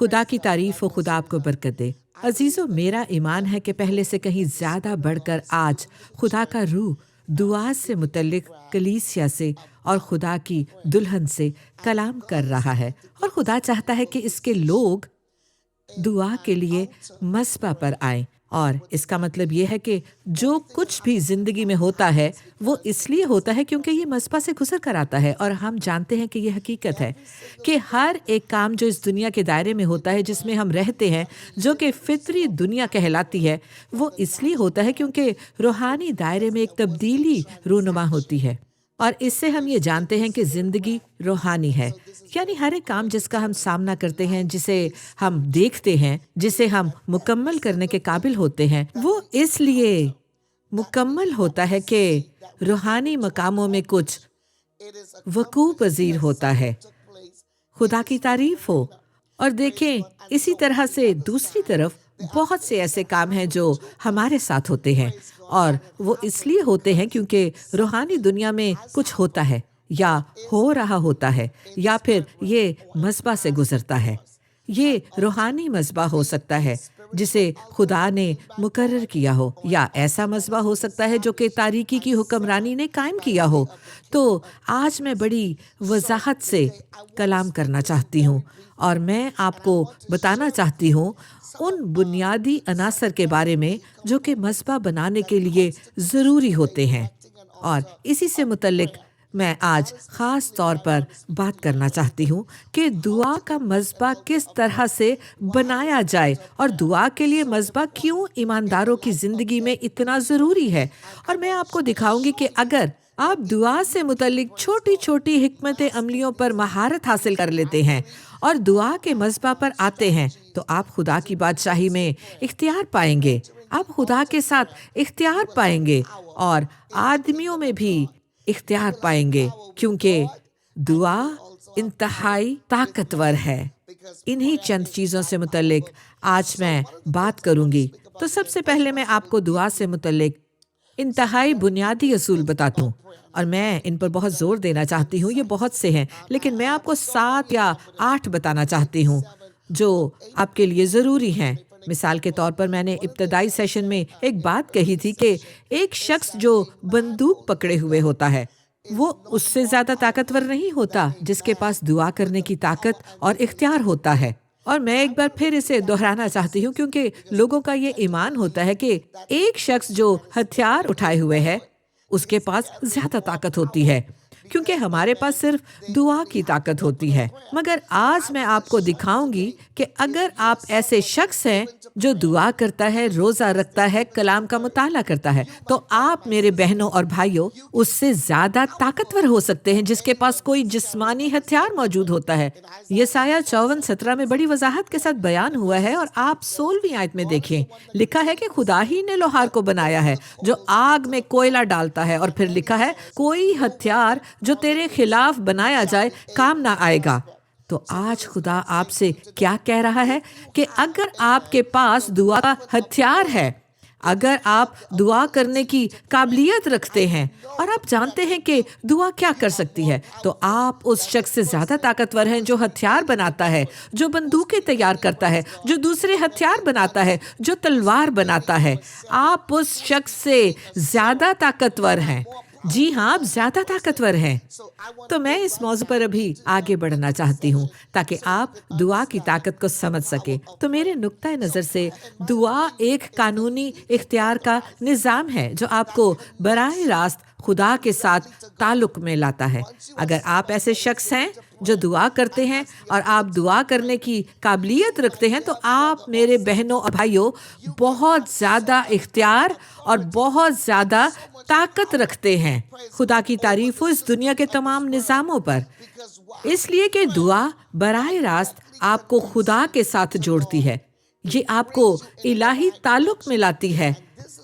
खुदा की तारीफ हो, खुदा आपको बरकत दे। अजीज़ों, मेरा ईमान है कि पहले से कहीं ज़्यादा बढ़कर आज खुदा का रूह दुआ से मुतल्लिक कलीसिया से और खुदा की दुल्हन से कलाम कर रहा है, और खुदा चाहता है कि इसके लोग दुआ के लिए मस्बा पर आएं। और इसका मतलब ये है कि जो कुछ भी ज़िंदगी में होता है वो इसलिए होता है क्योंकि ये मस्बा से गुजर कर आता है। और हम जानते हैं कि ये हकीकत है कि हर एक काम जो इस दुनिया के दायरे में होता है, जिसमें हम रहते हैं, जो कि फितरी दुनिया कहलाती है, वो इसलिए होता है क्योंकि रूहानी दायरे में एक तब्दीली रूनुमा होती है। और इससे हम ये जानते हैं कि ज़िंदगी रूहानी है। यानी हर एक काम जिसका हम सामना करते हैं, जिसे हम देखते हैं, जिसे हम मुकम्मल करने के काबिल होते हैं, वो इसलिए मुकम्मल होता है कि रूहानी मकामों में कुछ वकूअ पज़ीर होता है। खुदा की तारीफ हो। और देखें, इसी तरह से दूसरी तरफ बहुत से ऐसे काम हैं जो हमारे साथ होते हैं, और वो इसलिए होते हैं क्योंकि रूहानी दुनिया में कुछ होता है या हो रहा होता है, या फिर ये मस्बा से गुजरता है। ये रूहानी मस्बा हो सकता है जिसे खुदा ने मुकर्रर किया हो, या ऐसा मस्बा हो सकता है जो कि तारीकी की हुक्मरानी ने कायम किया हो। तो आज मैं बड़ी वजाहत से कलाम करना चाहती हूँ, और मैं आपको बताना चाहती हूँ उन बुनियादी अनासर के बारे में जो कि मस्बा बनाने के लिए ज़रूरी होते हैं। और इसी से मुतल्लिक मैं आज ख़ास तौर पर बात करना चाहती हूँ कि दुआ का मस्बा किस तरह से बनाया जाए, और दुआ के लिए मस्बा क्यों ईमानदारों की ज़िंदगी में इतना ज़रूरी है। और मैं आपको दिखाऊंगी कि अगर आप दुआ से मुतल्लिक छोटी छोटी हिकमत अमलियों पर महारत हासिल कर लेते हैं और दुआ के मस्बा पर आते हैं, तो आप खुदा की बादशाही में इख्तियार पाएंगे। आप खुदा के साथ इख्तियार पाएंगे और आदमियों में भी इख्तियार पाएंगे, क्योंकि दुआ इंतहाई ताकतवर है। इन्हीं चंद चीज़ों से मुतल्लिक आज मैं बात करूंगी। तो सबसे पहले मैं आपको दुआ से मुतल्लिक इंतहाई बुनियादी असूल बताती हूँ, और मैं इन पर बहुत ज़ोर देना चाहती हूँ। ये बहुत से हैं, लेकिन मैं आपको 7 या 8 बताना चाहती हूँ जो आपके लिए ज़रूरी हैं। मिसाल के तौर पर मैंने इब्तदाई सेशन में एक बात कही थी कि एक शख्स जो बंदूक पकड़े हुए होता है, वो उससे ज़्यादा ताकतवर नहीं होता जिसके पास दुआ करने की ताकत और इख्तियार होता है। और मैं एक बार फिर इसे दोहराना चाहती हूँ, क्योंकि लोगों का ये ईमान होता है कि एक शख्स जो हथियार उठाए हुए है उसके पास ज़्यादा ताकत होती है, क्योंकि हमारे पास सिर्फ दुआ की ताकत होती है। मगर आज मैं आपको दिखाऊंगी कि अगर आप ऐसे शख्स हैं जो दुआ करता है, रोज़ा रखता है, कलाम का मुताला करता है, तो आप मेरे बहनों और भाइयों उससे ज़्यादा ताकतवर हो सकते हैं जिसके पास कोई जिस्मानी हथियार मौजूद होता है। यसाया 54:17 में बड़ी वजाहत के साथ बयान हुआ है, और आप 16वीं आयत में देखें, लिखा है कि खुदा ही ने लोहार को बनाया है जो आग में कोयला डालता है, और फिर लिखा है कोई हथियार जो तेरे खिलाफ बनाया जाए काम ना आएगा। तो आज खुदा आपसे क्या कह रहा है कि अगर आपके पास दुआ का हथियार है, अगर आप दुआ करने की काबिलियत रखते हैं, और आप जानते हैं कि दुआ क्या कर सकती है, तो आप उस शख्स से ज़्यादा ताकतवर हैं जो हथियार बनाता है, जो बंदूकें तैयार करता है, जो दूसरे हथियार बनाता है, जो तलवार बनाता है। आप उस शख्स से ज़्यादा ताकतवर हैं। जी हाँ, आप ज़्यादा ताकतवर हैं। तो मैं इस मौजू पर अभी आगे बढ़ना चाहती हूँ ताकि आप दुआ की ताकत को समझ सके। तो मेरे नुक्ता नज़र से दुआ एक कानूनी इख्तियार का निज़ाम है जो आपको बराह रास्त खुदा के साथ ताल्लुक़ में लाता है। अगर आप ऐसे शख्स हैं जो दुआ करते हैं और आप दुआ करने की काबिलियत रखते हैं, तो आप मेरे बहनों और भाइयों बहुत ज़्यादा इख्तियार और बहुत ज़्यादा ताकत रखते हैं। खुदा की तारीफ हो इस दुनिया के तमाम निज़ामों पर, इसलिए कि दुआ बराह रास्त आपको खुदा के साथ जोड़ती है। ये आपको इलाही ताल्लुक़ में लाती है,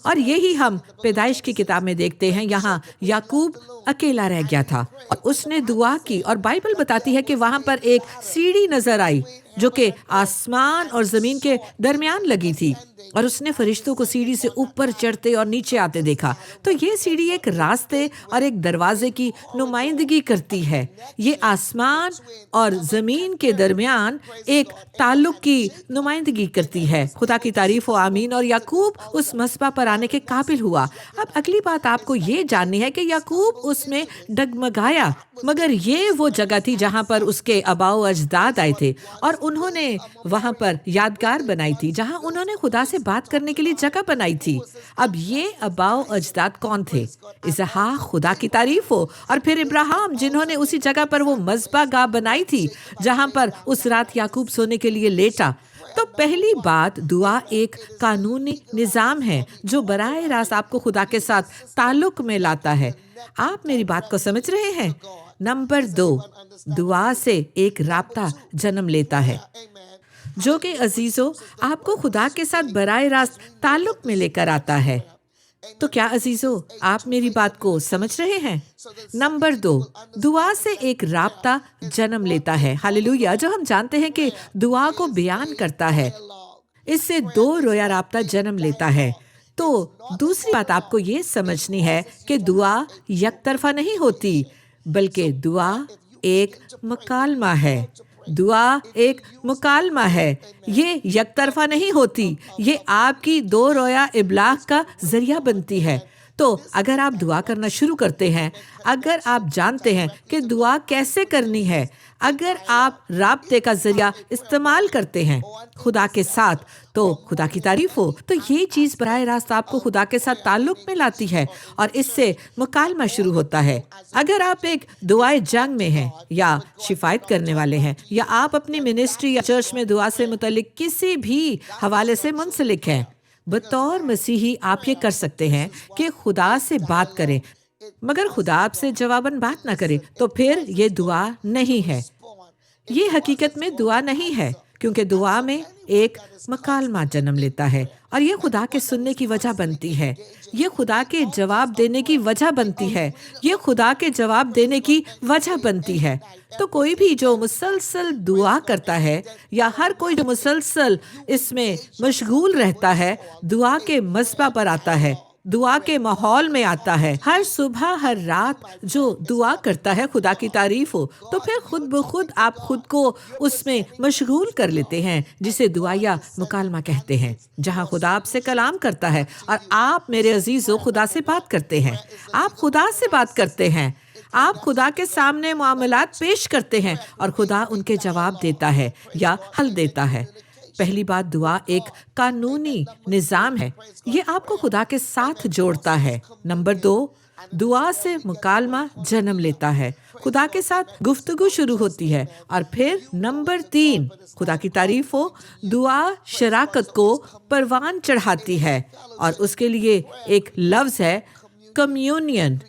और यही हम पैदाइश की किताब में देखते हैं। यहाँ याकूब अकेला रह गया था और उसने दुआ की, और बाइबल बताती है कि वहाँ पर एक सीढ़ी नजर आई जो कि आसमान और ज़मीन के दरमियान लगी थी, और उसने फरिश्तों को सीढ़ी से ऊपर चढ़ते और नीचे आते देखा। तो ये सीढ़ी एक रास्ते और एक दरवाजे की नुमाइंदगी करती है। ये आसमान और ज़मीन के दरमियान एक ताल्लुक की नुमाइंदगी करती है। खुदा की तारीफ हो, आमीन। और याकूब उस मस्बा पर आने के काबिल हुआ। अब अगली बात आपको ये जाननी है कि याकूब उसमें डगमगाया, मगर ये वो जगह थी जहाँ पर उसके आबाओ अजदाद आए थे, और उन्होंने वहाँ पर यादगार बनाई थी, जहाँ उन्होंने खुदा से बात करने के लिए जगह बनाई थी। अब ये आबाओ अजदाद कौन थे? इसहाक, खुदा की तारीफ हो, और फिर इब्राहिम, जिन्होंने उसी जगह पर वो मस्बा गाह बनाई थी जहाँ पर उस रात याकूब सोने के लिए लेटा। तो पहली बात, दुआ एक कानूनी निज़ाम है जो बराह रास्त आपको खुदा के साथ ताल्लुक में लाता है। आप मेरी बात को समझ रहे हैं? नंबर 2, दुआ से एक राब्ता जन्म लेता है जो कि अजीजों आपको खुदा के साथ बराह रास्त ताल्लुक में लेकर आता है। तो क्या अजीजों आप मेरी बात को समझ रहे हैं? नंबर 2, दुआ से एक राब्ता जन्म लेता है, हालेलुया, जो हम जानते हैं कि दुआ को बयान करता है। इससे 2 रोया राब्ता जन्म लेता है। तो दूसरी बात आपको ये समझनी है कि दुआ यकतरफा नहीं होती, बल्कि दुआ एक मुकालमा है। दुआ एक मुकालमा है, ये यकतरफा नहीं होती, ये आपकी 2 रोया इबलाग का जरिया बनती है। तो अगर आप दुआ करना शुरू करते हैं, अगर आप जानते हैं कि दुआ कैसे करनी है, अगर आप राब्ते का जरिया इस्तेमाल करते हैं खुदा के साथ, तो खुदा की तारीफ हो। तो ये चीज़ बराह रास्त आपको खुदा के साथ ताल्लुक में लाती है और इससे मुकालमा शुरू होता है। अगर आप एक दुआए जंग में हैं या शिफायत करने वाले हैं, या आप अपनी मिनिस्ट्री या चर्च में दुआ से मुतल्लिक किसी भी हवाले से मुंसलिक हैं, बतौर मसीही आप ये कर सकते हैं कि खुदा से बात करें, मगर खुदा आपसे जवाबन बात ना करे, तो फिर ये दुआ नहीं है। ये हकीकत में दुआ नहीं है, क्योंकि दुआ में एक मकालमा जन्म लेता है और ये खुदा के सुनने की वजह बनती है, ये खुदा के जवाब देने की वजह बनती है, ये खुदा के जवाब देने की वजह बनती है। तो कोई भी जो मुसलसल दुआ करता है, या हर कोई जो मुसलसल इसमें मशगूल रहता है, दुआ के मस्बा पर आता है, दुआ के माहौल में आता है, हर सुबह हर रात जो दुआ करता है, खुदा की तारीफ हो, तो फिर खुद ब खुद आप खुद को उसमें मशगूल कर लेते हैं, जिसे दुआ या मुकालमा कहते हैं, जहाँ खुदा आपसे कलाम करता है और आप मेरे अजीजों खुदा से बात करते हैं। आप खुदा से बात करते हैं, आप खुदा के सामने मामलात पेश करते हैं और खुदा उनके जवाब देता है या हल देता है। पहली बात, दुआ एक कानूनी निज़ाम है, ये आपको खुदा के साथ जोड़ता है। नंबर 2, दुआ से मुकालमा जन्म लेता है, खुदा के साथ गुफ्तगू शुरू होती है। और फिर नंबर 3, खुदा की तारीफ हो, दुआ शराकत को परवान चढ़ाती है, और उसके लिए एक लफ्ज़ है कम्युनियन।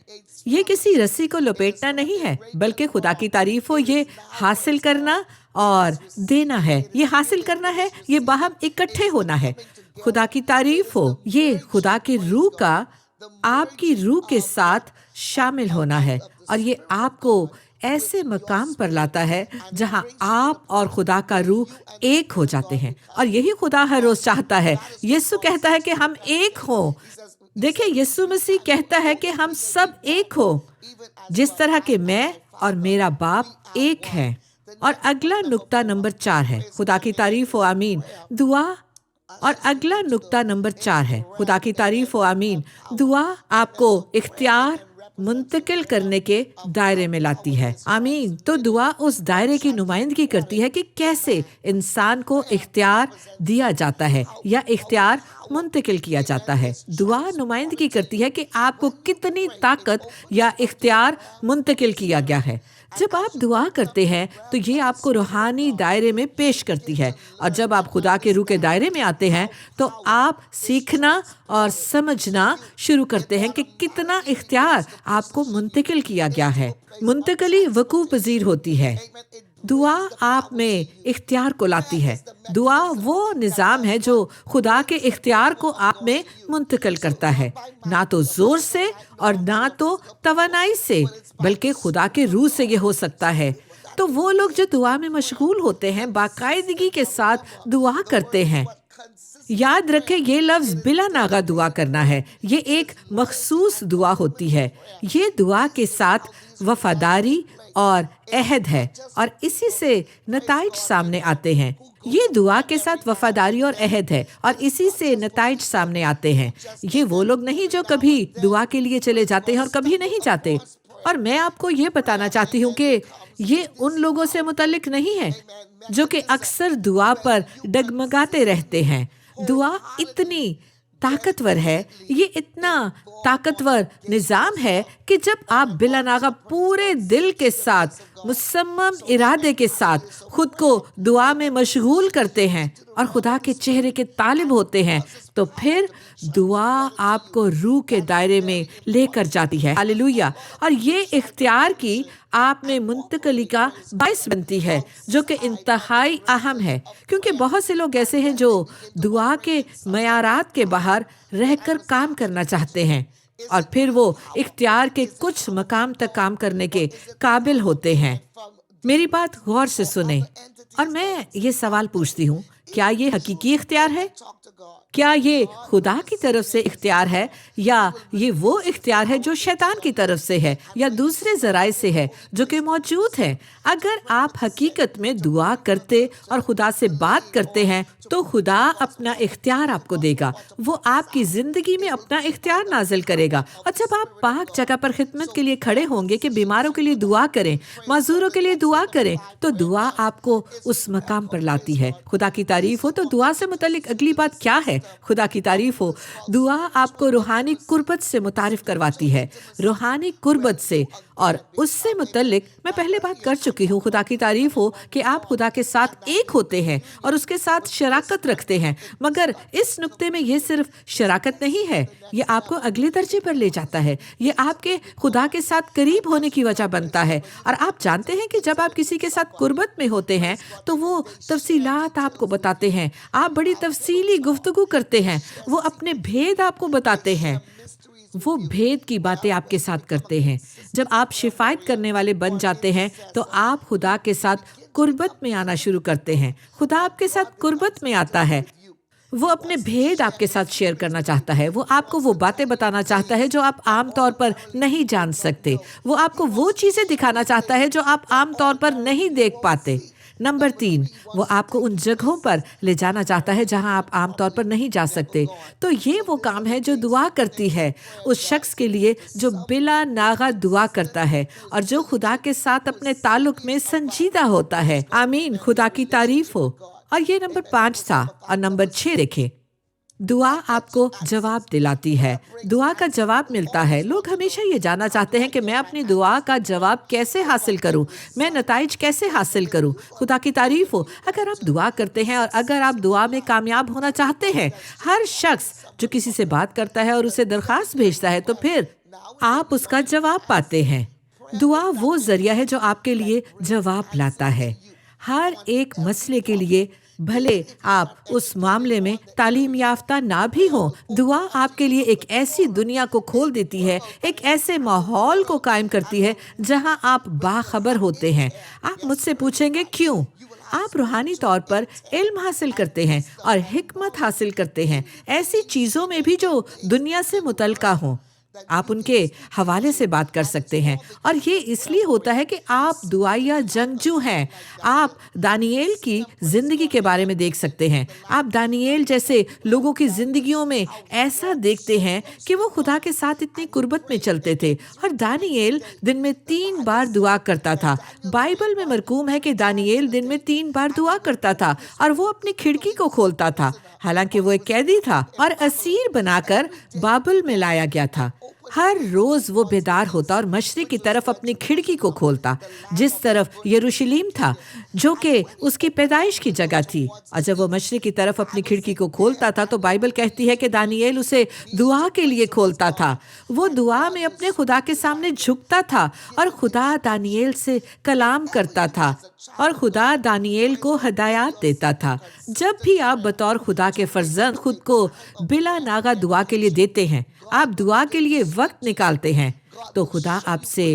ये किसी रस्सी को लपेटना नहीं है, बल्कि खुदा की तारीफ हो, ये हासिल करना और देना है। ये हासिल करना है, ये बाहम इकट्ठे होना है। खुदा की तारीफ हो, ये खुदा की रूह का आपकी रूह के साथ शामिल होना है, और ये आपको ऐसे मकाम पर लाता है जहां आप और खुदा का रूह एक हो जाते हैं। और यही खुदा हर रोज चाहता है। यीशु कहता है कि हम एक हों। देखिए, यीशु मसीह कहता है कि हम सब एक हो, जिस तरह के मैं और मेरा बाप एक है। और अगला नुक्ता नंबर 4 है, खुदा की तारीफ हो, आमीन, दुआ। और अगला नुक्ता नंबर 4 है, खुदा की तारीफ हो, आमीन, दुआ आपको इख्तियार मुंतकिल करने के दायरे में लाती है। आमीन। तो दुआ उस दायरे की नुमाइंदगी करती है कि कैसे इंसान को इख्तियार दिया जाता है या इख्तियार मुंतकिल किया जाता है। दुआ नुमाइंदगी करती है कि आपको कितनी ताकत या इख्तियार मुंतकिल किया गया है। जब आप दुआ करते हैं तो ये आपको रूहानी दायरे में पेश करती है, और जब आप खुदा के रूह के दायरे में आते हैं तो आप सीखना और समझना शुरू करते हैं कि कितना इख्तियार आपको मुंतकिल किया गया है। मुंतकली वकूअ पजीर होती है। दुआ आप में इख्तियार को लाती है। दुआ वो निज़ाम है जो खुदा के इख्तियार को आप में मुंतकिल करता है, ना तो जोर से और ना तो तवानाई से, बल्कि खुदा के रूह से ये हो सकता है। تو وہ لوگ جو دعا میں مشغول ہوتے ہیں باقاعدگی کے ساتھ دعا کرتے ہیں. یاد رکھیں یہ لفظ بلا ناغہ دعا کرنا ہے. یہ ایک مخصوص دعا ہوتی ہے. یہ دعا کے ساتھ وفاداری اور عہد ہے اور اسی سے نتائج سامنے آتے ہیں. یہ دعا کے ساتھ وفاداری اور عہد ہے اور اسی سے نتائج سامنے آتے ہیں. یہ وہ لوگ نہیں جو کبھی دعا کے لیے چلے جاتے ہیں اور کبھی نہیں جاتے. اور میں آپ کو یہ بتانا چاہتی ہوں کہ یہ ان لوگوں سے متعلق نہیں ہے جو کہ اکثر دعا پر ڈگمگاتے رہتے ہیں. دعا اتنی طاقتور ہے، یہ اتنا طاقتور نظام ہے کہ جب آپ بلا ناغہ پورے دل کے ساتھ مصمم ارادے کے ساتھ خود کو دعا میں مشغول کرتے ہیں اور خدا کے چہرے کے طالب ہوتے ہیں تو پھر دعا آپ کو روح کے دائرے میں لے کر جاتی ہے. ہاللویا. اور یہ اختیار کی آپ میں منتقلی کا باعث بنتی ہے جو کہ انتہائی اہم ہے، کیونکہ بہت سے لوگ ایسے ہیں جو دعا کے معیارات کے باہر رہ کر کام کرنا چاہتے ہیں اور پھر وہ اختیار کے کچھ مقام تک کام کرنے کے قابل ہوتے ہیں. میری بات غور سے سنیں اور میں یہ سوال پوچھتی ہوں، کیا یہ حقیقی اختیار ہے؟ کیا یہ خدا کی طرف سے اختیار ہے یا یہ وہ اختیار ہے جو شیطان کی طرف سے ہے یا دوسرے ذرائع سے ہے جو کہ موجود ہے؟ اگر آپ حقیقت میں دعا کرتے اور خدا سے بات کرتے ہیں تو خدا اپنا اختیار آپ کو دے گا. وہ آپ کی زندگی میں اپنا اختیار نازل کرے گا. اور جب آپ پاک جگہ پر خدمت کے لیے کھڑے ہوں گے کہ بیماروں کے لیے دعا کریں، معذوروں کے لیے دعا کریں، تو دعا آپ کو اس مقام پر لاتی ہے. خدا کی تعریف ہو. تو دعا سے متعلق اگلی بات کیا ہے؟ خدا کی تعریف ہو. دعا آپ کو روحانی قربت سے متعارف کرواتی ہے، روحانی قربت سے. اور اس سے متعلق میں پہلے بات کر چکی ہوں. خدا کی تعریف ہو کہ آپ خدا کے ساتھ ایک ہوتے ہیں اور اس کے ساتھ شراکت رکھتے ہیں. مگر اس نقطے میں یہ صرف شراکت نہیں ہے، یہ آپ کو اگلے درجے پر لے جاتا ہے. یہ آپ کے خدا کے ساتھ قریب ہونے کی وجہ بنتا ہے. اور آپ جانتے ہیں کہ جب آپ کسی کے ساتھ قربت میں ہوتے ہیں تو وہ تفصیلات آپ کو بتاتے ہیں. آپ بڑی تفصیلی گفتگو کرتے ہیں. وہ اپنے بھید آپ کو بتاتے ہیں. وہ بھید کی باتیں آپ کے ساتھ کرتے ہیں. جب آپ شفایت کرنے والے بن جاتے ہیں تو آپ خدا کے ساتھ قربت میں آنا شروع کرتے ہیں. خدا آپ کے ساتھ قربت میں آتا ہے. وہ اپنے بھید آپ کے ساتھ شیئر کرنا چاہتا ہے. وہ آپ کو وہ باتیں بتانا چاہتا ہے جو آپ عام طور پر نہیں جان سکتے. وہ آپ کو وہ چیزیں دکھانا چاہتا ہے جو آپ عام طور پر نہیں دیکھ پاتے. نمبر 3، وہ آپ کو ان جگہوں پر لے جانا چاہتا ہے جہاں آپ عام طور پر نہیں جا سکتے. تو یہ وہ کام ہے جو دعا کرتی ہے اس شخص کے لیے جو بلا ناغہ دعا کرتا ہے اور جو خدا کے ساتھ اپنے تعلق میں سنجیدہ ہوتا ہے. آمین. خدا کی تعریف ہو. اور یہ نمبر 5 تھا. اور نمبر 6 دیکھیں، دعا آپ کو جواب دلاتی ہے. دعا کا جواب ملتا ہے. لوگ ہمیشہ یہ جاننا چاہتے ہیں کہ میں اپنی دعا کا جواب کیسے حاصل کروں، میں نتائج کیسے حاصل کروں. خدا کی تعریف ہو. اگر آپ دعا کرتے ہیں اور اگر آپ دعا میں کامیاب ہونا چاہتے ہیں، ہر شخص جو کسی سے بات کرتا ہے اور اسے درخواست بھیجتا ہے تو پھر آپ اس کا جواب پاتے ہیں. دعا وہ ذریعہ ہے جو آپ کے لیے جواب لاتا ہے. ہر ایک مسئلے کے لیے، بھلے آپ اس معاملے میں تعلیم یافتہ نہ بھی ہوں، دعا آپ کے لیے ایک ایسی دنیا کو کھول دیتی ہے، ایک ایسے ماحول کو قائم کرتی ہے جہاں آپ باخبر ہوتے ہیں. آپ مجھ سے پوچھیں گے کیوں؟ آپ روحانی طور پر علم حاصل کرتے ہیں اور حکمت حاصل کرتے ہیں، ایسی چیزوں میں بھی جو دنیا سے متعلقہ ہوں. آپ ان کے حوالے سے بات کر سکتے ہیں. اور یہ اس لیے ہوتا ہے کہ آپ دعائیا جنگجو ہیں. آپ دانییل کی زندگی کے بارے میں دیکھ سکتے ہیں. آپ دانییل جیسے لوگوں کی زندگیوں میں ایسا دیکھتے ہیں کہ وہ خدا کے ساتھ اتنی قربت میں چلتے تھے. اور دانییل دن میں 3 بار دعا کرتا تھا. بائبل میں مرقوم ہے کہ دانییل دن میں 3 بار دعا کرتا تھا اور وہ اپنی کھڑکی کو کھولتا تھا. حالانکہ وہ ایک قیدی تھا اور اسیر بنا کر بابل میں لایا گیا تھا. ہر روز وہ بیدار ہوتا اور مشرق کی طرف اپنی کھڑکی کو کھولتا، جس طرف یروشلم تھا جو کہ اس کی پیدائش کی جگہ تھی. اور جب وہ مشرق کی طرف اپنی کھڑکی کو کھولتا تھا تو بائبل کہتی ہے کہ دانییل اسے دعا کے لیے کھولتا تھا. وہ دعا میں اپنے خدا کے سامنے جھکتا تھا اور خدا دانییل سے کلام کرتا تھا اور خدا دانییل کو ہدایات دیتا تھا. جب بھی آپ بطور خدا کے فرزند خود کو بلا ناغہ دعا کے لیے دیتے ہیں، آپ دعا کے لیے وقت نکالتے ہیں، तो खुदा आपसे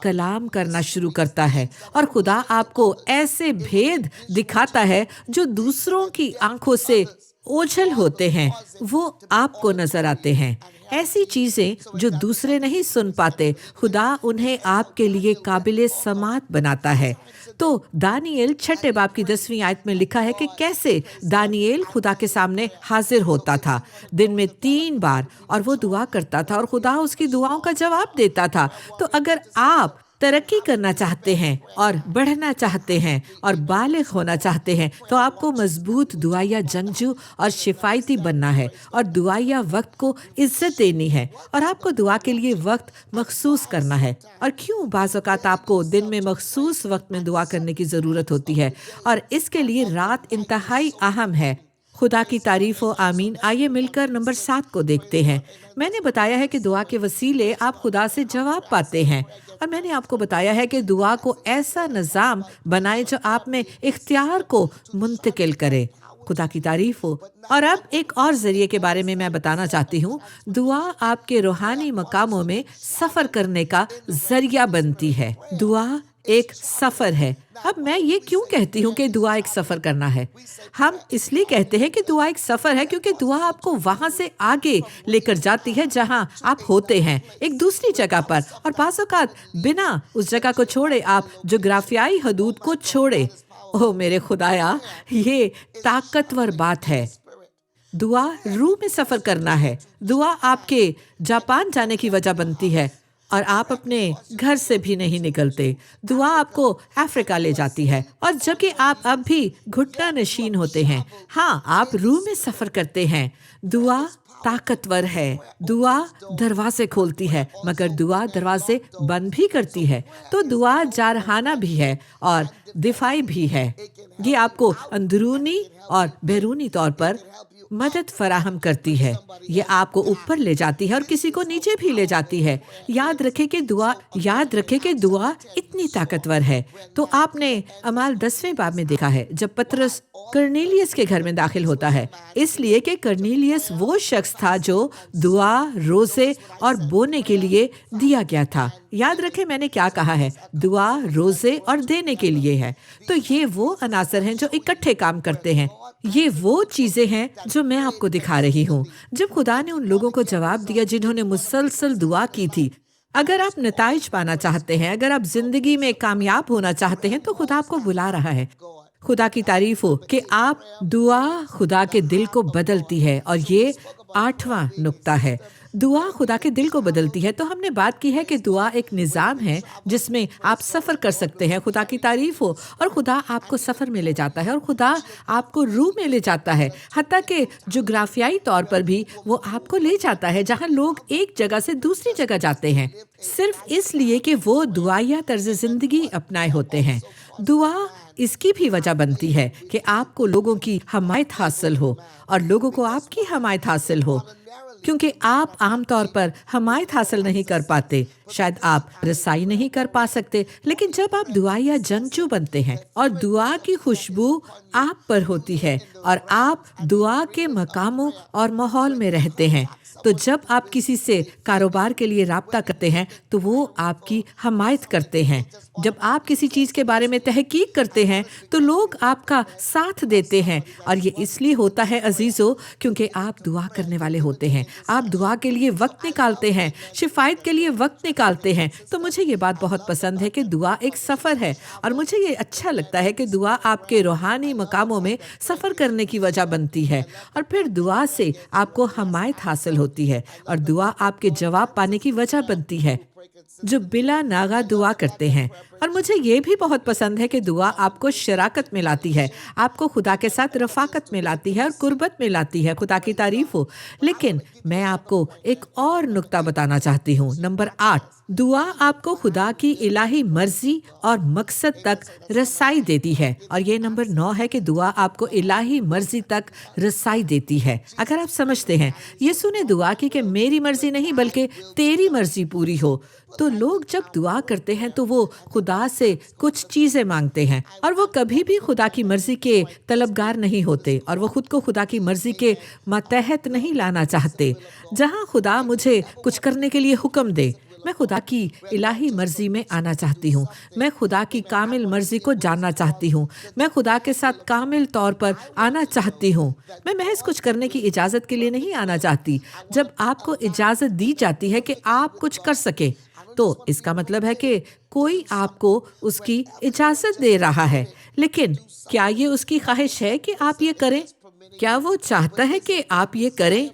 कलाम करना शुरू करता है और खुदा आपको ऐसे भेद दिखाता है जो दूसरों की आंखों से ओझल होते हैं, वो आपको नजर आते हैं। ऐसी चीजें जो दूसरे नहीं सुन पाते, खुदा उन्हें आपके लिए काबिले समात बनाता है। तो दानिएल 6 बाब की 10वीं आयत में लिखा है कि कैसे दानिएल खुदा के सामने हाजिर होता था दिन में 3 बार, और वो दुआ करता था और खुदा उसकी दुआओं का जवाब देता था। तो अगर आप तरक्की करना चाहते हैं और बढ़ना चाहते हैं और बालिग होना चाहते हैं, तो आपको मजबूत दुआया जंगजू और शिफायती बनना है और दुआया वक्त को इज्जत देनी है और आपको दुआ के लिए वक्त मखसूस करना है। और क्यों बाज़ औक़ात आपको दिन में मखसूस वक्त में दुआ करने की ज़रूरत होती है और इसके लिए रात इंतहाई अहम है। खुदा की तारीफ हो आमीन। आइए मिलकर नंबर 7 को देखते हैं। मैंने बताया है कि दुआ के वसीले आप खुदा से जवाब पाते हैं, और मैंने आपको बताया है कि दुआ को ऐसा निज़ाम बनाए जो आप में इख्तियार को मुंतकिल करे। खुदा की तारीफ हो। और अब एक और ज़रिए के बारे में मैं बताना चाहती हूँ। दुआ आपके रूहानी मकामों में सफ़र करने का ज़रिया बनती है। दुआ एक सफ़र है। अब मैं ये क्यों कहती हूँ कि दुआ एक सफ़र करना है? हम इसलिए कहते हैं कि दुआ एक सफ़र है क्योंकि दुआ आपको वहाँ से आगे लेकर जाती है जहाँ आप होते हैं, एक दूसरी जगह पर, और बाज़ औक़ात बिना उस जगह को छोड़े आप जोग्राफियाई हदूद को छोड़े। ओह मेरे खुदाया, ये ताकतवर बात है। दुआ रूह में सफ़र करना है। दुआ आपके जापान जाने की वजह बनती है और आप अपने घर से भी नहीं निकलते। दुआ आपको अफ्रीका ले जाती है और जबकि आप अब भी घुटना नशीन होते हैं। हाँ, आप रूह में सफ़र करते हैं। दुआ ताकतवर है। दुआ दरवाजे खोलती है, मगर दुआ दरवाजे बंद भी करती है। तो दुआ जारहाना भी है और दिफाई भी है। ये आपको अंदरूनी और बैरूनी तौर पर मदद फराहम करती है। ये आपको ऊपर ले जाती है और किसी को नीचे भी ले जाती है। याद रखें कि दुआ इतनी ताकतवर है। तो आपने अमाल 10वें बाब में देखा है जब पतरस कर्नेलियस के घर में दाखिल होता है, इसलिए कि कर्नेलियस वो शख्स था जो दुआ, रोज़े और बोने के लिए दिया गया था। याद रखें मैंने क्या कहा है, दुआ, रोज़े और देने के लिए है। तो ये वो अनासर हैं जो इकट्ठे काम करते हैं। ये वो चीज़ें हैं जो मैं आपको दिखा रही हूँ। जब खुदा ने उन लोगों को जवाब दिया जिन्होंने मुसलसल दुआ की थी, अगर आप नताइज पाना चाहते हैं, अगर आप जिंदगी में कामयाब होना चाहते हैं, तो खुदा आपको बुला रहा है। खुदा की तारीफ हो कि आप दुआ खुदा के दिल को बदलती है, और ये 8वां नुक्ता है। दुआ खुदा के दिल को बदलती है। तो हमने बात की है कि दुआ एक निज़ाम है जिसमें आप सफ़र कर सकते हैं। खुदा की तारीफ हो। और खुदा आपको सफ़र में ले जाता है और खुदा आपको रूह में ले जाता है। हत्ता कि जोग्राफियाई तौर पर भी वो आपको ले जाता है जहाँ लोग एक जगह से दूसरी जगह जाते हैं सिर्फ इसलिए कि वो दुआया तर्ज ज़िंदगी अपनाए होते हैं। दुआ इसकी भी वजह बनती है कि आपको लोगों की हमायत हासिल हो और लोगों को आपकी हमायत हासिल हो, क्योंकि आप आमतौर पर हमायत हासिल नहीं कर पाते। शायद आप रसाई नहीं कर पा सकते, लेकिन जब आप दुआ या जंगजू बनते हैं और दुआ की खुशबू आप पर होती है और आप दुआ के मकामों और माहौल में रहते हैं, तो जब आप किसी से कारोबार के लिए राब्ता करते हैं तो वो आपकी हमायत करते हैं। जब आप किसी चीज़ के बारे में तहकीक करते हैं तो लोग आपका साथ देते हैं, और ये इसलिए होता है अजीज़ों क्योंकि आप दुआ करने वाले होते हैं। आप दुआ के लिए वक्त निकालते हैं, शिफायत के लिए वक्त निकालते हैं। तो मुझे ये बात बहुत पसंद है कि दुआ एक सफ़र है, और मुझे ये अच्छा लगता है कि दुआ आपके रूहानी मकामों में सफ़र करने की वजह बनती है, और फिर दुआ से आपको हमायत हासिल होती है, और दुआ आपके जवाब पाने की वजह बनती है जो बिला नागा दुआ करते हैं। और मुझे ये भी बहुत पसंद है कि दुआ आपको शराकत में लाती है, आपको खुदा के साथ रफ़ाकत में लाती है और कुर्बत में लाती है। खुदा की तारीफ हो। लेकिन मैं आपको एक और नुक्ता बताना चाहती हूँ। नंबर 8, दुआ आपको खुदा की इलाही मर्जी और मकसद तक रसाई देती है, और ये नंबर 9 है कि दुआ आपको इलाही मर्जी तक रसाई देती है। अगर आप समझते हैं यीशु ने दुआ की कि मेरी मर्जी नहीं बल्कि तेरी मर्जी पूरी हो, तो लोग जब दुआ करते हैं तो वो खुदा से कुछ चीज़ें मांगते हैं, और वो कभी भी खुदा की मर्जी के तलबगार नहीं होते, और वो खुद को खुदा की मर्जी के मातहत नहीं लाना चाहते। जहाँ खुदा मुझे कुछ करने के लिए हुक्म दे, मैं खुदा की इलाही मर्जी में आना चाहती हूँ। मैं खुदा की कामिल मर्जी को जानना चाहती हूँ। मैं खुदा के साथ कामिल तौर पर आना चाहती हूँ। मैं महज कुछ करने की इजाज़त के लिए नहीं आना चाहती। जब आपको इजाज़त दी जाती है कि आप कुछ कर सकें, तो इसका मतलब है कि कोई आपको उसकी इजाज़त दे रहा है। लेकिन क्या ये उसकी ख्वाहिश है कि आप ये करें? क्या वो चाहता है कि आप ये करें?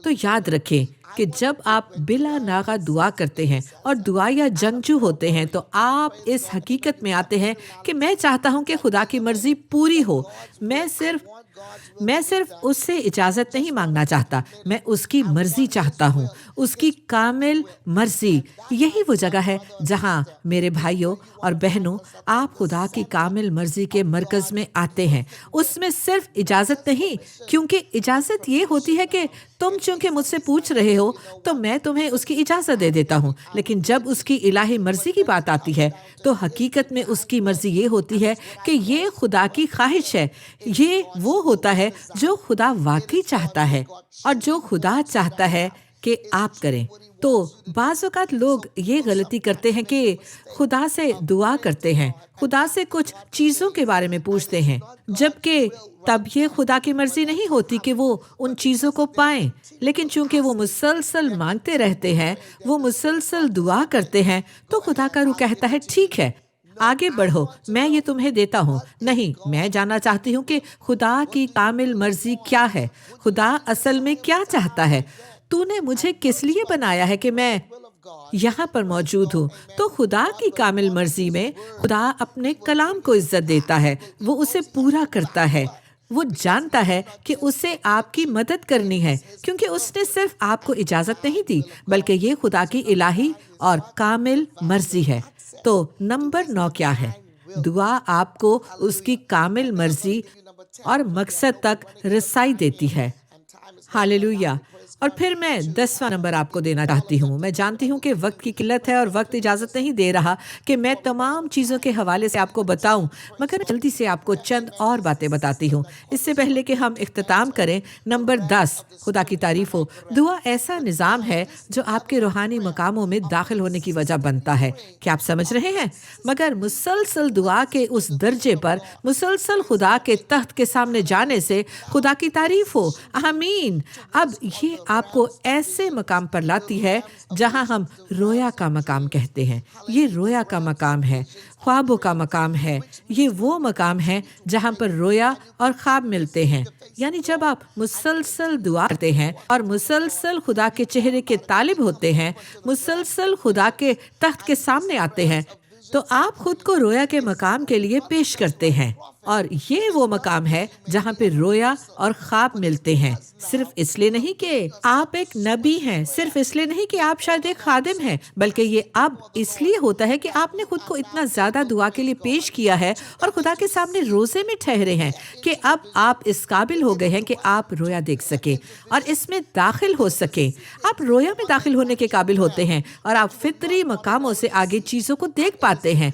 तो याद रखें कि जब आप बिला नागा दुआ करते हैं और दुआ या जंगजू होते हैं, तो आप इस हकीकत में आते हैं कि मैं चाहता हूं कि खुदा की मर्जी पूरी हो। मैं सिर्फ उससे इजाज़त नहीं मांगना चाहता, मैं उसकी मर्जी चाहता हूँ, उसकी कामिल मर्जी। यही वो जगह है जहाँ मेरे भाइयों और बहनों, आप खुदा की कामिल मर्जी के मरकज़ में आते हैं। उसमें सिर्फ इजाज़त नहीं, क्योंकि इजाज़त ये होती है कि तुम चूंकि मुझसे पूछ रहे हो तो मैं तुम्हें उसकी इजाज़त दे देता हूँ। लेकिन जब उसकी इलाही मर्जी की बात आती है, तो हकीकत में उसकी मर्जी ये होती है कि ये खुदा की ख्वाहिश है। ये वो होता है जो खुदा वाकई चाहता है और जो खुदा चाहता है कि आप करें। तो बाज़ औक़ात लोग ये गलती करते हैं कि खुदा से दुआ करते हैं, खुदा से कुछ चीज़ों के बारे में पूछते हैं, जबकि तब ये खुदा की मर्जी नहीं होती कि वो उन चीज़ों को पाएं। लेकिन चूंकि वो मुसलसल मांगते रहते हैं, वो मुसलसल दुआ करते हैं, तो खुदा का रूह कहता है ठीक है, आगे बढ़ो, मैं ये तुम्हें देता हूँ। नहीं, मैं जानना चाहती हूँ कि खुदा की कामिल मर्जी क्या है, खुदा असल में क्या चाहता है। तूने मुझे किस लिए बनाया है कि मैं यहाँ पर मौजूद हूँ? तो खुदा की कामिल मर्जी में खुदा अपने कलाम को इज्जत देता है, वो उसे पूरा करता है। वो जानता है कि उसे आपकी मदद करनी है, क्योंकि उसने सिर्फ आपको इजाज़त नहीं दी, बल्कि ये खुदा की इलाही और कामिल मर्जी है। तो नंबर 9 क्या है? दुआ आपको उसकी कामिल मर्जी और मकसद तक रसाई देती है। हालेलुया। और फिर मैं 10वां नंबर आपको देना चाहती हूँ। मैं जानती हूँ कि वक्त की किल्लत है और वक्त इजाज़त नहीं दे रहा कि मैं तमाम चीज़ों के हवाले से आपको बताऊँ, मगर जल्दी से आपको चंद और बातें बताती हूँ। इससे पहले कि हम इख्तिताम करें, नंबर 10, खुदा की तारीफ़ हो। दुआ ऐसा निज़ाम है जो आपके रूहानी मकामों में दाखिल होने की वजह बनता है। क्या आप समझ रहे हैं? मगर मुसलसल दुआ के उस दर्जे पर, मुसलसल खुदा के तख्त के सामने जाने से खुदा की तारीफ़ हो। आमीन। अब ये आपको ऐसे मकाम पर लाती है जहां हम रोया का मकाम कहते हैं। ये रोया का मकाम है, ख्वाबों का मकाम है। ये वो मकाम है जहां पर रोया और ख्वाब मिलते हैं। यानी जब आप मुसलसल दुआ करते हैं और मुसलसल खुदा के चेहरे के तालिब होते हैं, मुसलसल खुदा के तख्त के सामने आते हैं, तो आप खुद को रोया के मकाम के लिए पेश करते हैं। और ये वो मकाम है जहाँ पे रोया और ख्वाब मिलते हैं। सिर्फ इसलिए नहीं कि आप एक नबी हैं, सिर्फ इसलिए नहीं कि आप शायद एक खादिम हैं, बल्कि ये अब इसलिए होता है कि आपने खुद को इतना ज़्यादा दुआ के लिए पेश किया है और खुदा के सामने रोज़े में ठहरे हैं कि अब आप इस काबिल हो गए हैं कि आप रोया देख सकें और इसमें दाखिल हो सकें। आप रोया में दाखिल होने के काबिल होते हैं और आप फितरी मकामों से आगे चीज़ों को देख पाते हैं।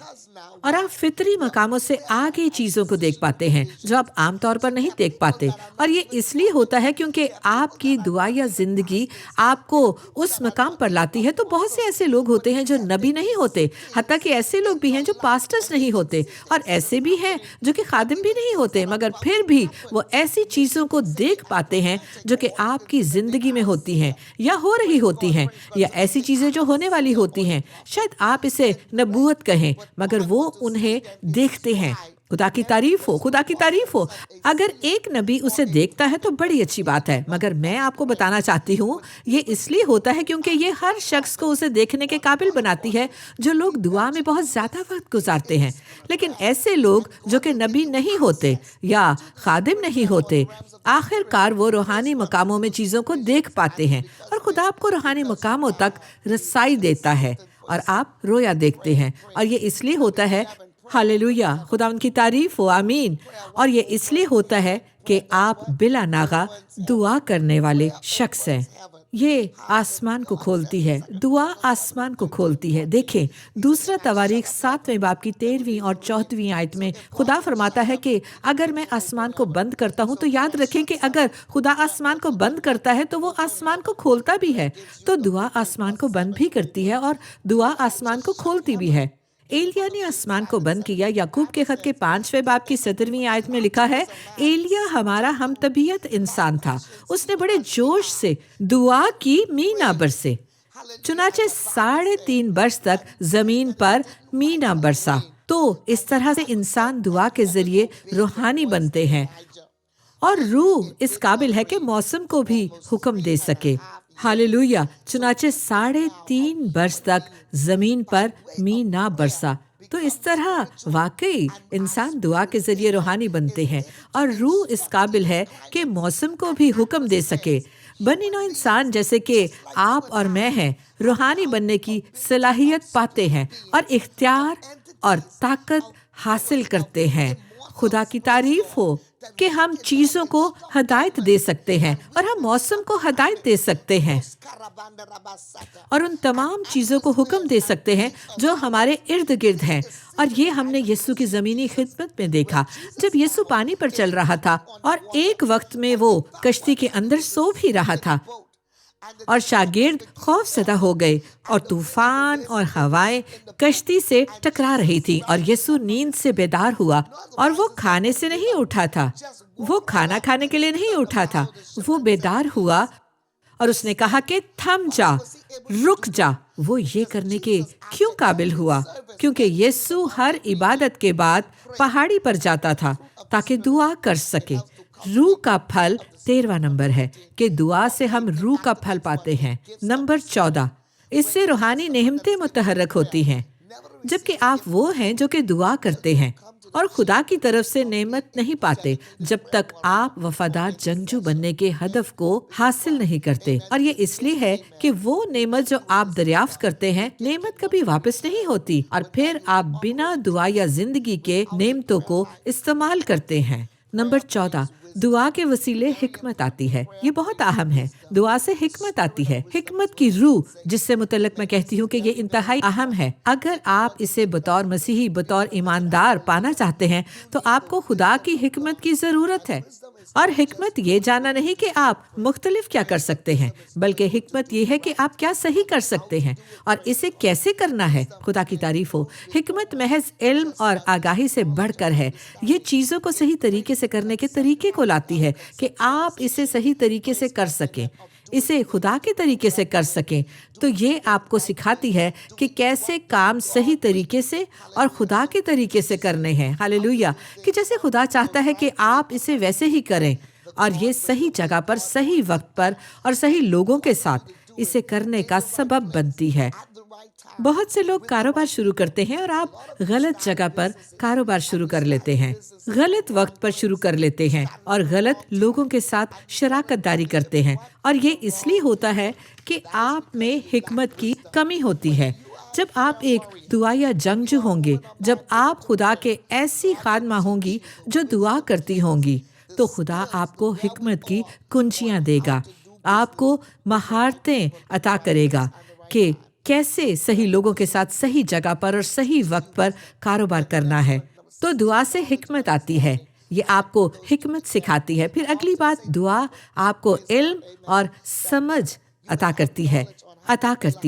और आप फितरी मकामों से आगे चीज़ों को देख पाते हैं जो आप आमतौर पर नहीं देख पाते। और ये इसलिए होता है क्योंकि आपकी दुआ या ज़िंदगी आपको उस मकाम पर लाती है। तो बहुत से ऐसे लोग होते हैं जो नबी नहीं होते, हत्ता कि ऐसे लोग भी हैं जो पास्टर्स नहीं होते, और ऐसे भी हैं जो कि खादिम भी नहीं होते, मगर फिर भी वो ऐसी चीज़ों को देख पाते हैं जो कि आपकी ज़िंदगी में होती हैं या हो रही होती हैं, या ऐसी चीज़ें जो होने वाली होती हैं। शायद आप इसे नबूवत कहें, मगर वो उन्हें देखते हैं। खुदा की तारीफ हो, खुदा की तारीफ हो। अगर एक नबी उसे देखता है तो बड़ी अच्छी बात है, मगर मैं आपको बताना चाहती हूँ ये इसलिए होता है क्योंकि ये हर शख्स को उसे देखने के काबिल बनाती है जो लोग दुआ में बहुत ज़्यादा वक्त गुजारते हैं। लेकिन ऐसे लोग जो कि नबी नहीं होते या खादिम नहीं होते, आखिरकार वो रूहानी मकामों में चीज़ों को देख पाते हैं और खुदा आपको रूहानी मकामों तक रसाई देता है और आप रोया देखते हैं। और ये इसलिए होता है, हालेलुया, खुदा उनकी तारीफ हो, आमीन। और ये इसलिए होता है कि आप बिला नागा दुआ करने वाले शख्स हैं। یہ آسمان کو کھولتی ہے، دعا آسمان کو کھولتی ہے۔ دیکھیں دوسرا تواریخ 7ویں باب کی 13ویں اور 14ویں آیت میں خدا فرماتا ہے کہ اگر میں آسمان کو بند کرتا ہوں تو یاد رکھیں کہ اگر خدا آسمان کو بند کرتا ہے تو وہ آسمان کو کھولتا بھی ہے، تو دعا آسمان کو بند بھی کرتی ہے اور دعا آسمان کو کھولتی بھی ہے۔ ایلیا نے آسمان کو بند کیا۔ یعقوب کے خط کے 5ویں باب کی 17ویں آیت میں لکھا ہے، ایلیا ہمارا ہم طبیعت انسان تھا، اس نے بڑے جوش سے دعا کی، می نہ برسے۔ چنانچہ 3.5 برس تک زمین پر می نہ برسا۔ تو اس طرح سے انسان دعا کے ذریعے روحانی بنتے ہیں، اور روح اس قابل ہے کہ موسم کو بھی حکم دے سکے۔ ہاللویا! چنانچہ 3.5 برس تک زمین پر می نہ برسا۔ تو اس طرح واقعی انسان دعا کے ذریعے روحانی بنتے ہیں، اور روح اس قابل ہے کہ موسم کو بھی حکم دے سکے۔ بنی نوع انسان جیسے کہ آپ اور میں ہیں، روحانی بننے کی صلاحیت پاتے ہیں اور اختیار اور طاقت حاصل کرتے ہیں۔ خدا کی تعریف ہو کہ ہم چیزوں کو ہدایت دے سکتے ہیں، اور ہم موسم کو ہدایت دے سکتے ہیں، اور ان تمام چیزوں کو حکم دے سکتے ہیں جو ہمارے ارد گرد ہیں۔ اور یہ ہم نے یسوع کی زمینی خدمت میں دیکھا، جب یسوع پانی پر چل رہا تھا اور ایک وقت میں وہ کشتی کے اندر سو بھی رہا تھا، اور شاگرد خوف زدہ ہو گئے، اور طوفان اور ہوائیں کشتی سے ٹکرا رہی تھی، اور یسوع نیند سے بیدار ہوا، اور وہ کھانے سے نہیں اٹھا تھا، وہ کھانا کھانے کے لیے نہیں اٹھا تھا، وہ بیدار ہوا اور اس نے کہا کہ تھم جا، رک جا۔ وہ یہ کرنے کے کیوں قابل ہوا؟ کیونکہ یسوع ہر عبادت کے بعد پہاڑی پر جاتا تھا تاکہ دعا کر سکے۔ روح کا پھل 13واں نمبر ہے کہ دعا سے ہم روح کا پھل پاتے ہیں۔ نمبر 14، اس سے روحانی نعمتیں متحرک ہوتی ہیں، جبکہ آپ وہ ہیں جو کہ دعا کرتے ہیں اور خدا کی طرف سے نعمت نہیں پاتے جب تک آپ وفادار جنگجو بننے کے ہدف کو حاصل نہیں کرتے۔ اور یہ اس لیے ہے کہ وہ نعمت جو آپ دریافت کرتے ہیں، نعمت کبھی واپس نہیں ہوتی، اور پھر آپ بنا دعا یا زندگی کے نعمتوں کو استعمال کرتے ہیں۔ نمبر 14، دعا کے وسیلے حکمت آتی ہے۔ یہ بہت اہم ہے، دعا سے حکمت آتی ہے۔ حکمت کی روح، جس سے متعلق میں کہتی ہوں کہ یہ انتہائی اہم ہے۔ اگر آپ اسے بطور مسیحی، بطور ایماندار پانا چاہتے ہیں تو آپ کو خدا کی حکمت کی ضرورت ہے۔ اور حکمت یہ جاننا نہیں کہ آپ مختلف کیا کر سکتے ہیں، بلکہ حکمت یہ ہے کہ آپ کیا صحیح کر سکتے ہیں اور اسے کیسے کرنا ہے۔ خدا کی تعریف ہو۔ حکمت محض علم اور آگاہی سے بڑھ کر ہے، یہ چیزوں کو صحیح طریقے سے کرنے کے طریقے کو لاتی ہے کہ آپ اسے صحیح طریقے سے کر سکیں، اسے خدا کے طریقے سے کر سکیں۔ تو یہ آپ کو سکھاتی ہے کہ کیسے کام صحیح طریقے سے اور خدا کے طریقے سے کرنے ہیں۔ ہاللویا! کہ جیسے خدا چاہتا ہے کہ آپ اسے ویسے ہی کریں، اور یہ صحیح جگہ پر، صحیح وقت پر اور صحیح لوگوں کے ساتھ اسے کرنے کا سبب بنتی ہے۔ بہت سے لوگ کاروبار شروع کرتے ہیں اور آپ غلط جگہ پر کاروبار شروع کر لیتے ہیں، غلط وقت پر شروع کر لیتے ہیں اور غلط لوگوں کے ساتھ شراکت داری کرتے ہیں، اور یہ اس لیے ہوتا ہے کہ آپ میں حکمت کی کمی ہوتی ہے۔ جب آپ ایک دعائیا جنگجو ہوں گے، جب آپ خدا کے ایسی خادمہ ہوں گی جو دعا کرتی ہوں گی، تو خدا آپ کو حکمت کی کنجیاں دے گا، آپ کو مہارتیں عطا کرے گا کہ کیسے صحیح لوگوں کے ساتھ صحیح جگہ پر اور صحیح وقت پر کاروبار کرنا ہے۔ تو دعا سے حکمت آتی ہے، یہ آپ کو حکمت سکھاتی ہے۔ پھر اگلی بات، دعا آپ کو علم اور سمجھ عطا کرتی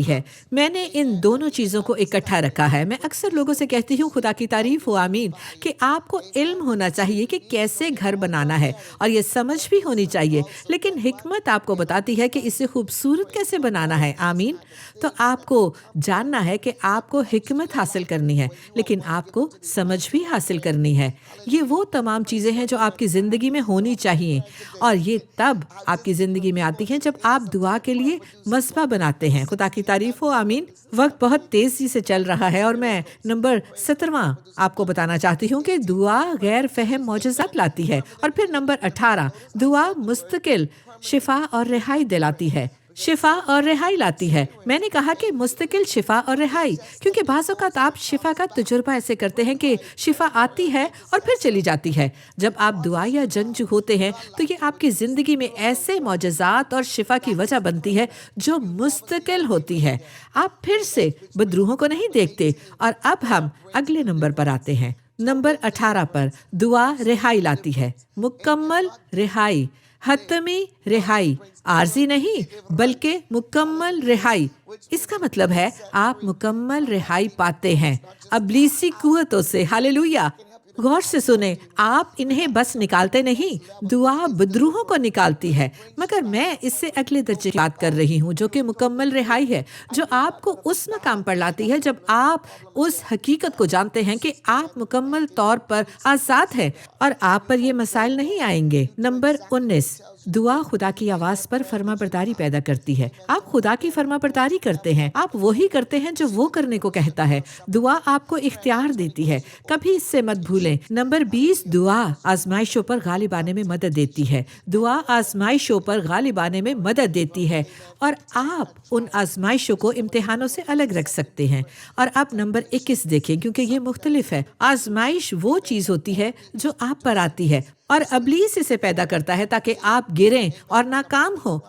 ہے۔ میں نے ان دونوں چیزوں کو اکٹھا رکھا ہے۔ میں اکثر لوگوں سے کہتی ہوں، خدا کی تعریف ہو، آمین، کہ آپ کو علم ہونا چاہیے کہ کیسے گھر بنانا ہے، اور یہ سمجھ بھی ہونی چاہیے، لیکن حکمت آپ کو بتاتی ہے کہ اسے خوبصورت کیسے بنانا ہے۔ آمین۔ تو آپ کو جاننا ہے کہ آپ کو حکمت حاصل کرنی ہے، لیکن آپ کو سمجھ بھی حاصل کرنی ہے۔ یہ وہ تمام چیزیں ہیں جو آپ کی زندگی میں ہونی چاہیے، اور یہ تب آپ کی زندگی میں آتی ہیں جب آپ دعا کے لیے مصباح بناتے ہیں۔ خدا کی تعریف ہو، آمین۔ وقت بہت تیزی سے چل رہا ہے، اور میں نمبر 17واں آپ کو بتانا چاہتی ہوں کہ دعا غیر فہم معجزات لاتی ہے۔ اور پھر نمبر 18، دعا مستقل شفا اور رہائی دلاتی ہے۔ शिफा और रिहाई लाती है। मैंने कहा कि मुस्तकिल शिफा और रिहाई, क्योंकि बाज़ औक़ात आप शिफा का तजुर्बा ऐसे करते हैं कि शिफा आती है और फिर चली जाती है। जब आप दुआ या जंगजू होते हैं तो ये आपकी ज़िंदगी में ऐसे मौजज़ात और शिफा की वजह बनती है जो मुस्तकिल होती है। आप फिर से बदरूहों को नहीं देखते। और अब हम अगले नंबर पर आते हैं। नंबर 18 पर दुआ रिहाई लाती है। मुकम्मल रिहाई, हतमी रिहाई, आर्जी नहीं बल्कि मुकम्मल रिहाई। इसका मतलब है आप मुकम्मल रिहाई पाते हैं अब्लीसी कुव्वतों से। हालेलुया। गौर से सुने, आप इन्हें बस निकालते नहीं, दुआ बदरूहों को निकालती है। मगर मैं इससे अगले दर्जे की बात कर रही हूँ जो कि मुकम्मल रिहाई है, जो आपको उस मकाम पर लाती है जब आप उस हकीकत को जानते हैं कि आप मुकम्मल तौर पर आज़ाद हैं और आप पर ये मसाइल नहीं आएंगे। नंबर 19, दुआ खुदा की आवाज़ पर फर्माबरदारी पैदा करती है। आप खुदा की फर्माबरदारी करते हैं, आप वही करते हैं जो वो करने को कहता है। दुआ आपको इख्तियार देती है, कभी इससे मत भूलें। नंबर 20, दुआ आजमाइशों पर गालिब आने में मदद देती है। दुआ आजमाइशों पर गालिब आने में मदद देती है और आप उन आजमाइशों को इम्तिहानों से अलग रख सकते हैं। और अब नंबर 21 देखें, क्योंकि ये मुख्तलिफ है। आजमाइश वो चीज़ होती है जो आप पर आती है और अब्लीस इसे पैदा करता है ताकि आप गिरें और नाकाम हो।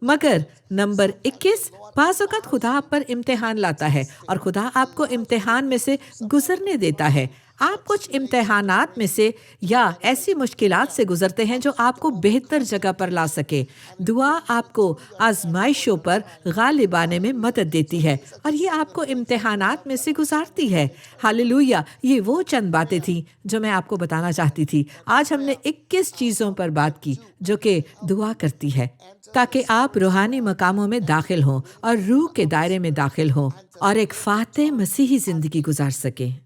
मगर नंबर 21, बाज़ औक़ात खुदा आप पर इम्तिहान लाता है और खुदा आपको इम्तिहान में से गुजरने देता है। आप कुछ इम्तिहानात में से या ऐसी मुश्किलात से गुजरते हैं जो आपको बेहतर जगह पर ला सके। दुआ आपको आजमाइशों पर गालिब आने में मदद देती है और ये आपको इम्तिहानात में से गुजारती है। हालेलुया। ये वो चंद बातें थी जो मैं आपको बताना चाहती थी। आज हमने 21 चीज़ों पर बात की जो कि दुआ करती है ताकि आप रूहानी मकामों में दाखिल हों और रूह के दायरे में दाखिल हों और एक फातेह मसीही ज़िंदगी गुजार सकें।